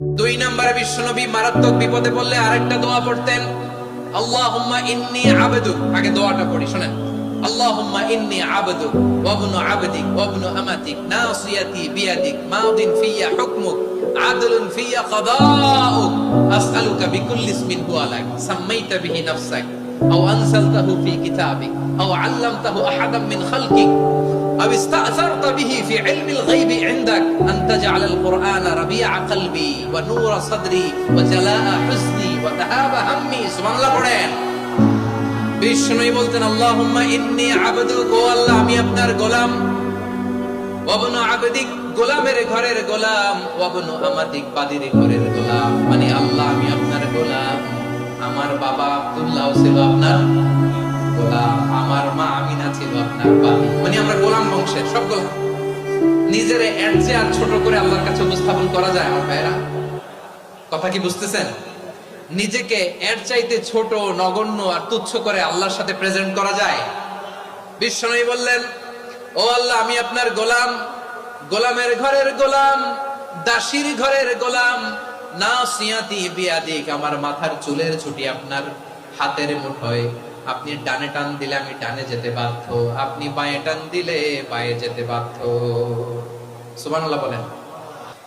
দুই নম্বরে বিশ্বনবী মারাত্মক বিপদে পড়লে আরেকটা দোয়া পড়তেন, আল্লাহুম্মা ইন্নী আবদুক। আগে দোয়াটা পড়ি শুনেন। আল্লাহুম্মা ইন্নী আবদুক ওয়া ইবনু আবদিক ওয়া ইবনু আমাতিক নাসিয়াতি বিয়াদিক মাদিন ফিয়া হুকমুক আদলুন ফিয়া কাদাউক আসআলুকা বিকুল্লি ইসমিন হুয়া লাক সাম্মাইতা বিহি নাফসাক আও আনসালতাহু ফি কিতাবিক আও আল্লামতাহু আহাদাম মিন খালকিক أو استأثرت به في علم الغيب عندك أن تجعل القرآن ربيع قلبي ونور صدري وجلاء حزني وذهاب همي سبحان الله পড়েন। বিষ্ণুই বলতেন আল্লাহুম্মা ইন্নী আবদুক, ও আল্লাহ আমি আপনার গোলাম, ওয়া ইবনু আবদিক গোলামের ঘরের গোলাম, ওয়া ইবনু আমাতিক বাদির ঘরের গোলাম। মানে আল্লাহ আমি আপনার গোলাম, আমার বাবা আব্দুল্লাহ ছিল আপনার গোলাম, আমার মা আমিনা ছিল আপনার বাদী। মানে আমরা গোলাম বংশের সব গোলাম। নিজের এর চেয়ে আর ছোট করে আল্লাহর কাছে উপস্থাপন করা যায় আমার ভাইরা? কথা কি বুঝতেছেন? নিজেকে এর চাইতে ছোট, নগণ্য আর তুচ্ছ করে আল্লাহর সাথে প্রেজেন্ট করা যায়? বিশ্বনবী বললেন, ও আল্লাহ আমি আপনার গোলাম, গোলামের ঘরের গোলাম, দাসীর ঘরের গোলাম, নাসিয়াতি বিয়াদিক আমার মাথার চুলের ছুটি আপনার হাতের মুঠোয়, আপনি ডানে টান দিলে আমি ডানে যেতে বাধ্য, আপনি বাঁয়ে টান দিলে বাঁয়ে যেতে বাধ্য। সুবহানাল্লাহ বলেন।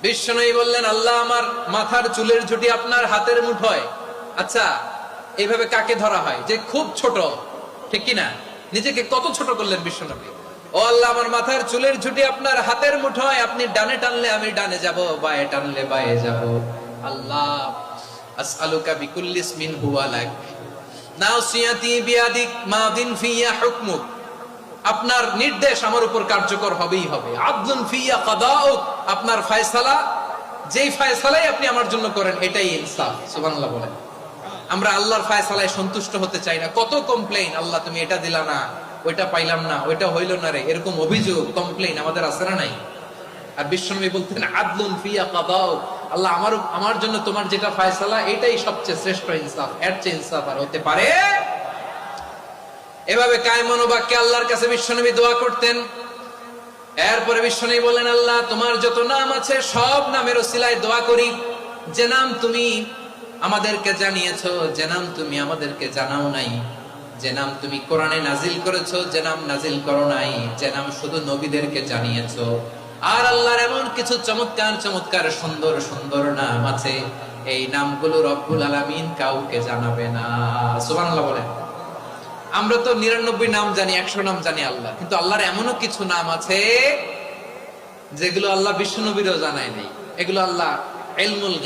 বিশ্বনবী বললেন, আল্লাহ আমার মাথার চুলের ঝুঁটি আপনার হাতের মুঠোয়। আচ্ছা, এইভাবে কাকে ধরা হয়? যে খুব ছোট, ঠিক কিনা? নিজেকে কত ছোট করলেন বিশ্বনবী। ও আল্লাহ আমার মাথার চুলের ঝুঁটি আপনার হাতের মুঠোয়, আপনি ডানে টানলে আমি ডানে যাব, বাঁয়ে টানলে বাঁয়ে যাব। আল্লাহ আসআলুকা বিকুল্লি ইসমিন হুয়া লাক নাসিয়াতি বিয়াদিক মাদিন ফিয়া হুকমুক, আপনার নির্দেশ আমার উপর কার্যকর হবেই হবে। আদলুন ফিয়া কাদাউক, আপনার ফয়সালা, যেই ফয়সালাই আপনি আমার জন্য করেন এটাই ইনসাফ। সুবহানাল্লাহ বলেন। আমরা আল্লাহর ফয়সালায় সন্তুষ্ট হতে চাই না। কত কমপ্লেইন, আল্লাহ তুমি এটা দিলা না, ওইটা পাইলাম না, ওইটা হইল না রে, এরকম অভিযোগ কমপ্লেইন আমাদের আছে না নাই? আর বিশ্বনবী বলতেন আদলুন ফিয়া কাদাউক, আল্লাহ আমার জন্য তোমার যেটা ফয়সালা এটাই সবচেয়ে শ্রেষ্ঠ ইনসাফ, এর চেয়ে ইনসাফ আর হতে পারে? এভাবে কায় মনোবাক্যে আল্লাহর কাছে বিশ্বনবী দোয়া করতেন। এরপরে বিশ্বনবী বললেন, আল্লাহ তোমার যত নাম আছে সব নামের ওসিলায় দোয়া করি, যে নাম তুমি আমাদেরকে জানিয়েছো, যে নাম তুমি আমাদেরকে জানাও নাই, যে নাম তুমি কোরআনে নাজিল করেছো, যে নাম নাজিল করো নাই, যে নাম শুধু নবীদেরকে জানিয়েছো। আর আল্লাহর এমন কিছু চমৎকার চমৎকার সুন্দর সুন্দর নাম আছে, এই নামগুলো রব্বুল আলামিন কাউকে জানাবে না। সুবহানাল্লাহ বলেন। আমরা তো 99 নাম জানি, 100 নাম জানি আল্লাহ, কিন্তু আল্লাহর এমনও কিছু নাম আছে যেগুলো আল্লাহ বিশ্বনবীরও জানায় নাই। এগুলো আল্লাহ ইলমুল